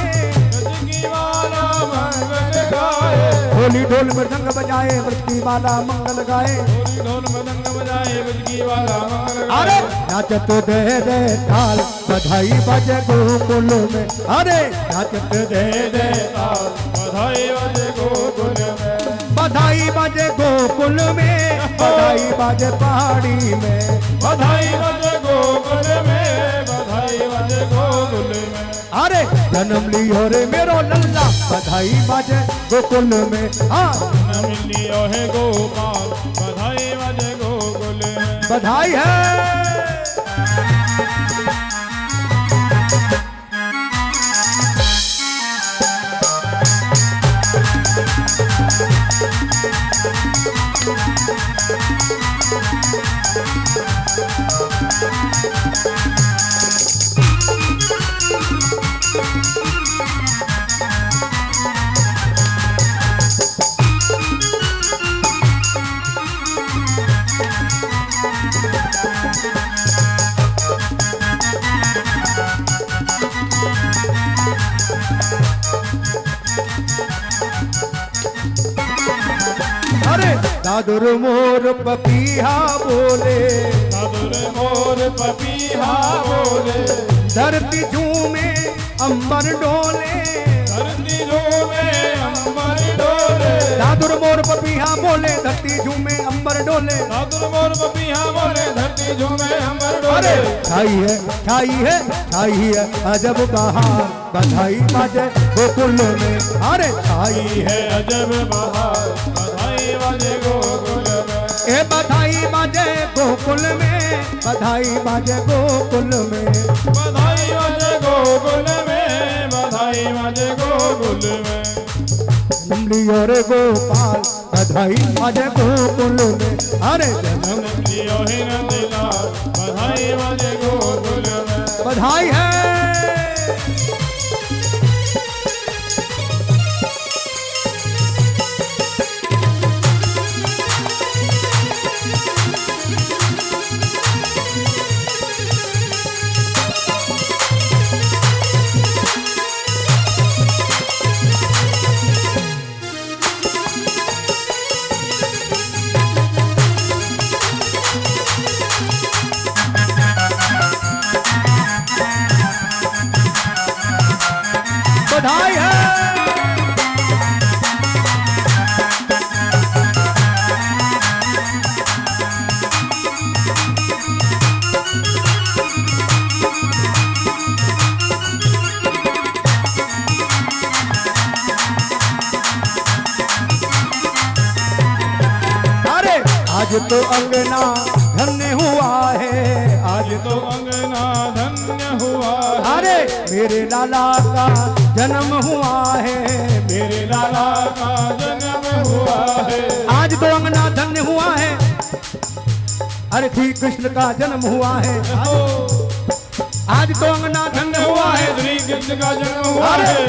ब्रज की बाला मंगल गाए। ढोली ढोल मृदंग बजाए ब्रज की बाला मंगल गाए, ढोली ढोल मृदंग बजाए ब्रज की बाला मंगल गाए। अरे नाचत दे दे ताल बधाई बाजे गोकुल में, अरे नाचत दे दे ताल बधाई बाजे गोकुल में, बधाई बाजे गोकुल में, बधाई बाजे पहाड़ी में, बधाई बाजे गोकुल में, बधाई बाजे गोकुल में। अरे जन्म लियो रे मेरो लल्ला बधाई बाजे गोकुल में, हाँ जन्म लियो है गोपाल बधाई बाजे गोकुल में। बधाई है। दादुर मोर पपीहा बोले, दादुर मोर पपीहा बोले, धरती झूमे अंबर डोले, धरती झूमे अंबर डोले। दादुर मोर पपीहा बोले धरती झूमे अंबर डोले, दादुर मोर पपीहा बोले धरती झूमे अंबर डोले। अरे छाई है छाई है छाई है अजब बहार बधाई बाजे गोकुल में, अरे छाई है अजब बहार बधाई बाजे गोकुल में, ए बधाई बाजे गोकुल में, बधाई बाजे गोकुल में, बधाई बाजे गोकुल में, बधाई बाजे गोकुल में। जन्म लियो रे गोपाल बधाई बाजे गोकुल में, अरे जन्म लियो है नंदलाल बधाई बाजे गोकुल में। बधाई है। बधाई है। अरे आज तो अंगना धन्य हुआ है, आज तो अंगना धन्य हुआ है, अरे मेरे लाला का जन्म हुआ है, मेरे लाला का जन्म हुआ है। आज तो अंगना धन्य हुआ है, अरे श्री कृष्ण का जन्म हुआ है, आज तो अंगना धन्य हुआ है। श्री कृष्ण का जन्म हुआ है।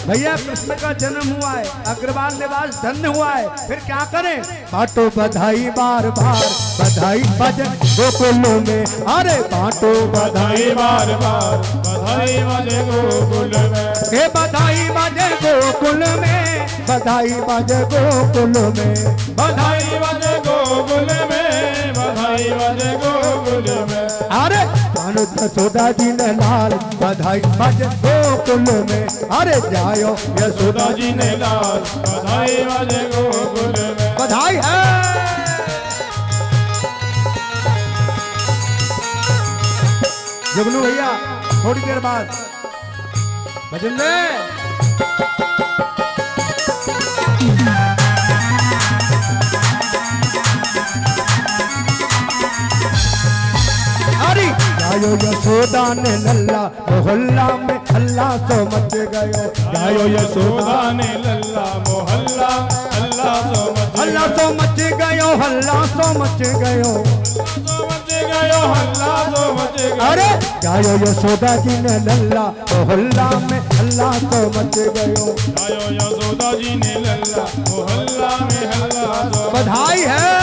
भैया कृष्ण का जन्म हुआ है, अग्रवाल निवास धन्य हुआ है, फिर क्या करें? बांटो बधाई बार बार, बधाई बजे गोकुल में, अरे बांटो बधाई बार बार, बधाई बजे गोकुल में, हे बधाई बजे गोकुल में, बधाई बजे गोकुल में, बधाई बजे गोकुल में, बधाई बजे गोकुल में। अरे यशोदा जी ने लाल, बधाई बजे गोकुल में, अरे जायो यशोदा जी ने लाल, बधाई बजे गोकुल में। बधाई है। जुगनू भैया थोड़ी देर बाद भजन में जायो यशोदा ने लल्ला, मोहल्ला में हल्ला तो मच गयो। जायो यशोदा ने लल्ला, मोहल्ला हल्ला तो मच, हल्ला तो मच गयो, हल्ला तो मच गयो, हल्ला तो मच गयो। अरे जायो यशोदा जी ने लल्ला, मोहल्ला में हल्ला तो मच गयो। जायो यशोदा जी ने लल्ला, मोहल्ला में हल्ला तो। बधाई है।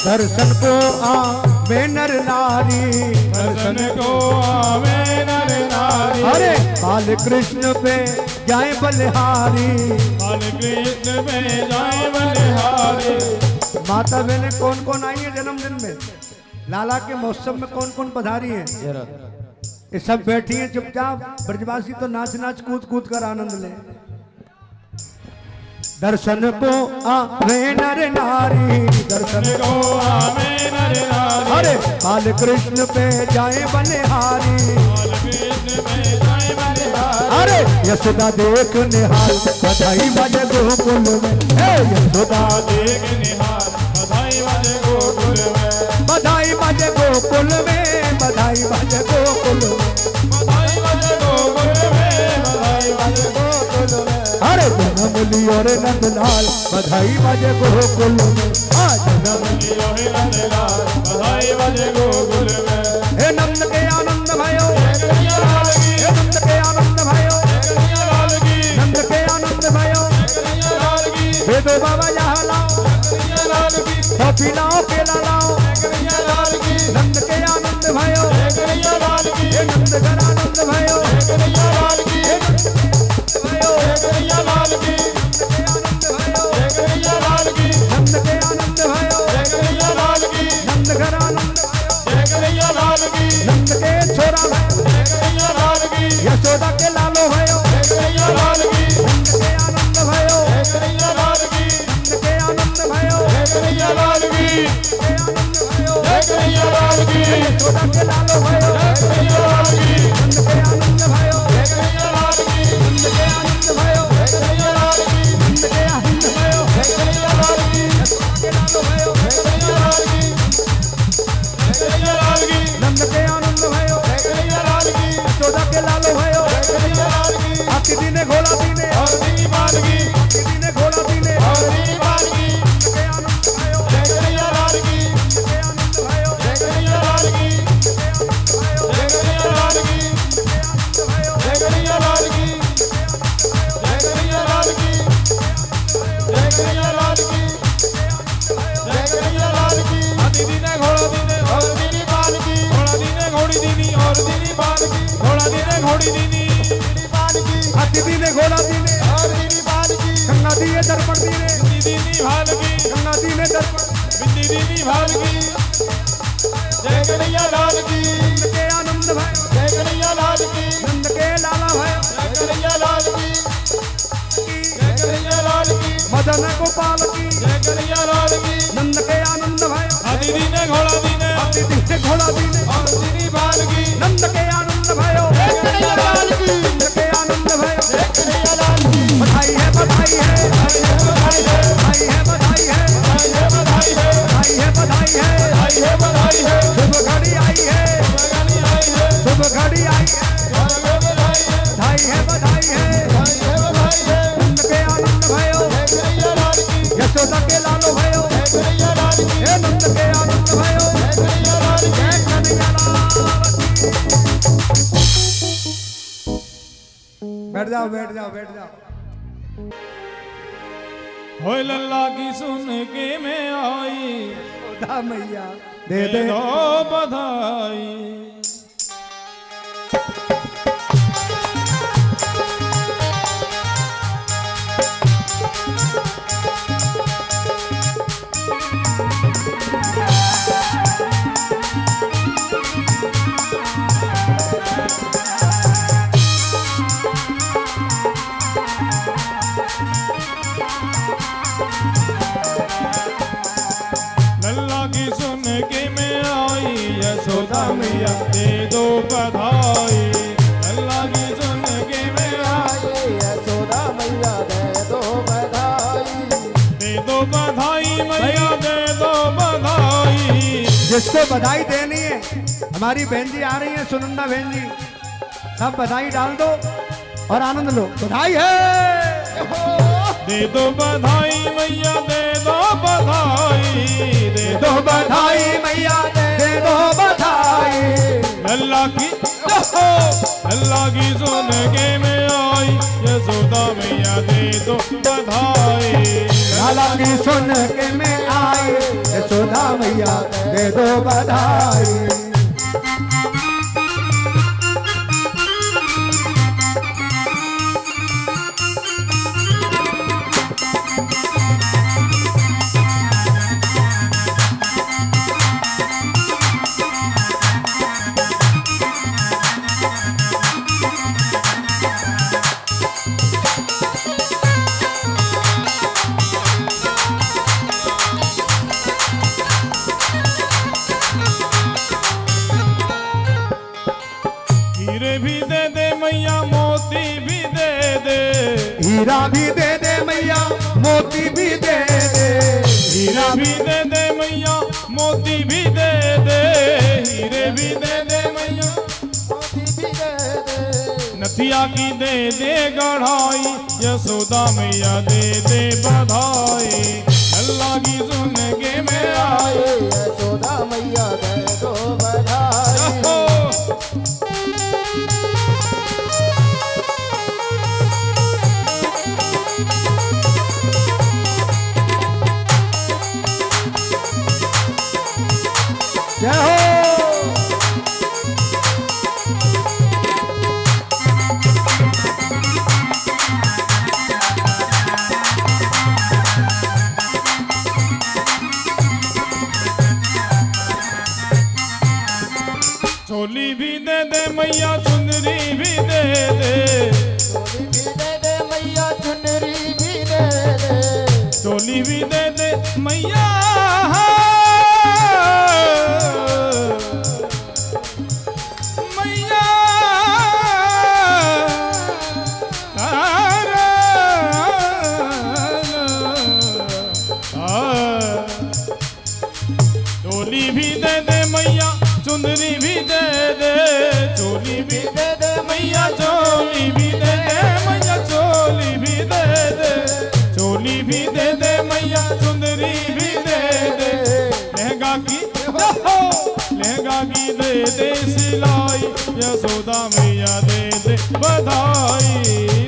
दर्शन को आवे नर नारी, दर्शन को आवे नर नारी, अरे बाल कृष्ण पे जाए बलिहारी, बाल कृष्ण पे जाए बलिहारी। माता बहने कौन कौन आई है जन्मदिन में? लाला के महोत्सव में कौन कौन पधारी है? ये सब बैठी हैं चुपचाप। ब्रजवासी तो नाच नाच कूद कूद कर आनंद ले। दर्शन को आवे नर नारी, दर्शन को आवे नर नारी, अरे बाल कृष्ण पे जाए बलिहारी, बाल कृष्ण पे जाए बलिहारी। अरे यशोदा देख निहाल, बधाई बजे गोकुल में, हे यशोदा देख निहाल, बधाई बजे गोकुल में, बधाई बजे गोकुल में, बधाई बजे गोकुल में, बधाई बजे गोकुल में, बधाई बजे गोकुल में। अरे जन्म लियो रे नंदलाल, बधाई बजे गोकुल में, जन्म लियो रे नंदलाल, बधाई बजे गोकुल में। हे नंद के आनंद भयो, कन्हैया लाल की, हे नंद के आनंद भयो, कन्हैया लाल की, नंद के आनंद भयो, कन्हैया लाल की, हे दो बाबा यहाँ लाओ, कन्हैया लाल की, कॉफी लाओ केला लाओ, कन्हैया लाल की, नंद के आनंद भयो, कन्हैया लाल की, हे नंद कर आनंद भयो, कन्हैया लाल की, भयो, कन्हैया लाल की, आनंद भयो, कन्हैया लाल की, नंद के आनंद भयो, कन्हैया लाल की, नंद कर आनंद भयो, कन्हैया लाल की, नंद के छोरा भयो, कन्हैया लाल की, यशोदा के लालो भयो, कन्हैया लाल की, नंद के आनंद भयो, कन्हैया लाल की, नंद के आनंद भयो, कन्हैया लाल की, के आनंद भयो, कन्हैया लाल की, यशोदा के लालो भयो, कन्हैया लाल की, नंद के आनंद भयो, कन्हैया लाल की, नंद के आनंद भयो, कन्हैया लाल की, नंद के आनंद भयो, कन्हैया लाल की, के लालो भयो, कन्हैया लाल की, कन्हैया लाल की, नंद के आनंद भयो, कन्हैया लाल की, यशोदा के लालो भयो, कन्हैया लाल की, आकी दीने घोड़ा दीने, और दीनी बाल की, आकी दीने घोड़ा दीने, और दीनी बाल की, के आनंद भयो, कन्हैया लाल की, के आनंद भयो, कन्हैया लाल की, कन्हैया लाल की, कन्हैया लाल की, कन्हैया लाल की, कन्हैया लाल की, कन्हैया लाल की। हाथी दीने घोड़ा दीने और दीनी बाल की, घोड़ा दीने घोड़ी दीनी और दीनी बाल की, घोड़ा दीने घोड़ी दीनी बाल की, आकी दीने घोड़ा दीने, और दीनी बाल की, गंगा दिए दर्पण दीने, दीनी भाल की, गंगा दीने दर्पण, बिंदी दीनी भाल की। जय कन्हैया लाल की, के आनंद भयो, जय कन्हैया घोड़ा दीने अति दीने घोड़ा दीने और दीनी बालकी नंद के आनंद भयो कन्हैया लाल की नंद के आनंद भयो कन्हैया लाल की बधाई है बधाई है बधाई है बधाई है बधाई है बधाई है बधाई है बधाई है बधाई है बधाई है शुभ घड़ी आई है बधाई आई है शुभ घड़ी आई है बधाई है बधाई है बधाई है बधाई है नंद के आनंद भयो कन्हैया लाल की यशोदा के लालो भयो कन्हैया लाल की हे नंद के आनंद भयो कन्हैया लाल की जय कन्हैया लाल बैठ जाओ बैठ जाओ बैठ जाओ होय लल्ला की सुन के मैं आई यशोदा मैया दे दे दो बधाई लल्ला की सुन के मैं आई यशोदा मैया दे दो बधाई लल्ला की सुन के मैं आई यशोदा मैया दे दो बधाई दे दो बधाई मैया दे दो बधाई जिसको बधाई देनी है हमारी बहन जी आ रही है सुनंदा बहन जी सब बधाई डाल दो और आनंद लो बधाई है दे दो बधाई मैया दे दो बधाई दे दो बधाई मैया दे दो बधाई लल्ला की लल्ला की सुन के मैं आई यशोदा मैया दे दो बधाई लाला की सुन के मैं आई यशोदा मैया दे दो बधाई हीरे भी दे दे मैया मोती भी दे दे हीरा भी दे दे मैया मोती भी दे दे हीरा भी दे दे मैया मोती भी दे दे हीरे भी दे दे मैया मोती भी दे दे नथिया की दे दे गढ़ाई यशोदा मैया दे दे बधाई अल्लाह की सुन के मैं आई यशोदा मैया दे दो बधाई जय हो चोली भी दे दे मैया चुनरी भी दे दे चोली भी दे दे मैया चुनरी भी दे दे चोली भी दे दे मैया मैया चोली भी दे दे मैया चुनरी भी दे दे चोली भी दे दे मैया चोली भी दे दे मैया चोली भी दे दे चोली भी दे दे मैया चुंदरी भी दे दे लहंगा की दे दे सिलाई यशोदा मैया दे दे बधाई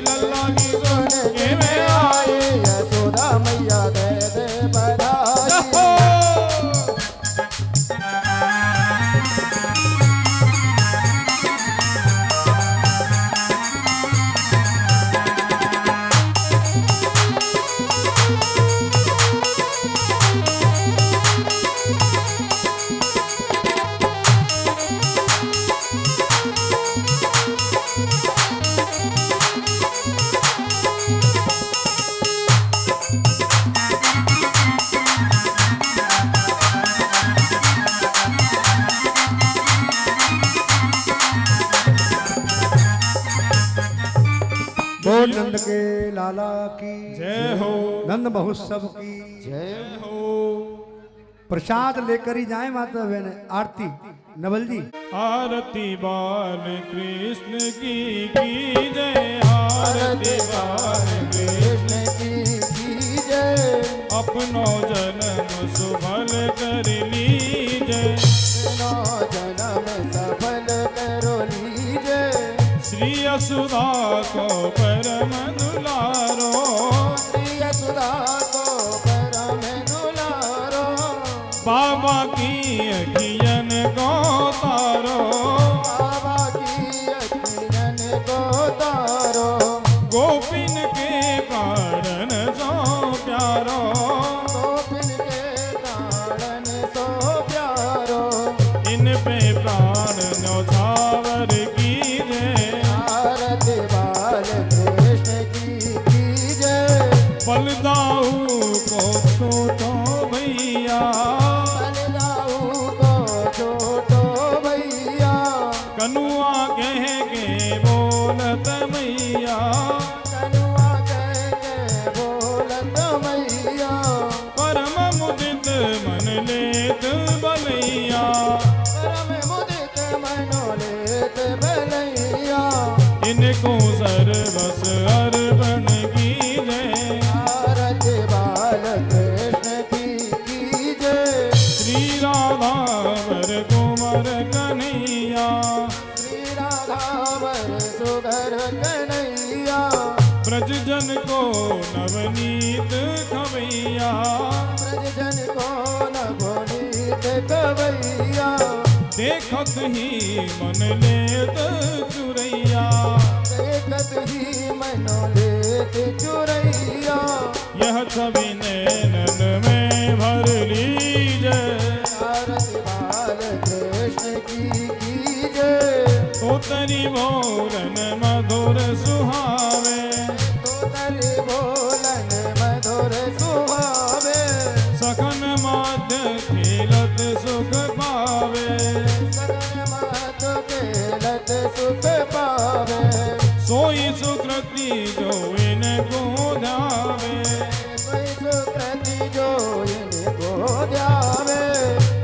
लल्ला की सुन के मैं आई यशोदा मैया दे दे बधाई बोल नंद के लाला की जय हो नंद महोत्सव की जय हो। प्रसाद लेकर ही जाए माता बहन आरती नवल जी आरती बाल कृष्ण की जय आरती बाल कृष्ण की जय अपनो जन्म सुफल कर लीजय नो जन्म सफल करो लीजय श्री असुदा को परम दुलारो श्री यशोदा को परम दुलारो बाबा की अखियन को तारो बाबा की अखियन को तारो गोपिन के कारण सो प्यारो गोपिन के कारण सो प्यारो इन पे प्राण न्यौछावर की जय आरती बाल कृष्ण की जय बलदाऊ को छोटो भैया बलदाऊ को छोटो भैया कनुआ कह के बोलत मैया कनुआ कह के बोलत मैया परम मुदित मन लेत बलैया परम मुदित मनोलेत भलैया इनको सर्वस अर्पण की जय आरती बाल कृष्ण की जय श्री राधा वर कुंवर कन्हैया श्री राधावर सुगर कन्हैया ब्रज जन को नवनीत खवैया ब्रजजन को नवनीत कवैया देखत ही मन लेत चुरैया देखत ही मनोलेत चुरैया यह छवि नैनन में भर लीजय आरती बाल कृष्ण की जय तो तरी मोरन मधुर सुहावे तो तरी बोलन मधुर सुहावे सखन माध्य खेलत सुख पावे सगन मात खेलत सुख पावे सोई सुकृति जो इनको ध्यावे कोई सुकृति जो इनको ध्यावे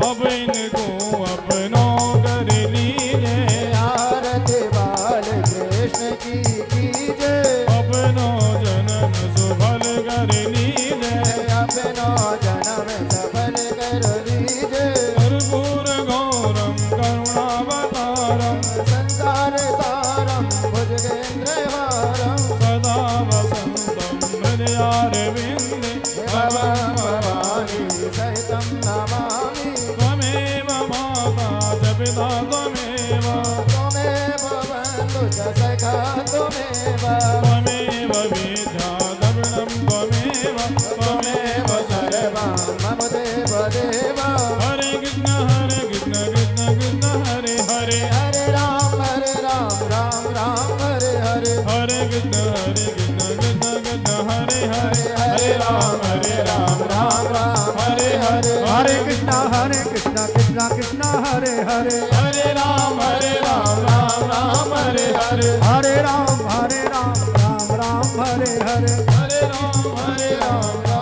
अब इनको अपनो कर लीजिए आरती बाल कृष्ण की जय अपनो जन्म सुफल कर लीजिए अपनो जन्म सफल कर लीजिए कर्पूर गौरम करुणावतारम संसार सारम भुजगेंद्र हारम सदा वसंतम हृदयारविंदे भवं भवानी सहितं नमामि त्वमेव माता च पिता त्वमेव त्वमेव बन्धु च सखा त्वमेव त्वमेव विद्या द्रविणं त्वमेव त्वमेव सर्वं मम देव देव हरे कृष्ण कृष्ण कृष्ण हरे हरे हरे राम राम राम हरे हरे हरे कृष्ण कृष्ण हरे हरे हरे राम राम राम हरे हरे हरे कृष्णा कृष्णा कृष्णा हरे हरे हरे राम राम हरे हरे हरे राम राम राम हरे हरे हरे राम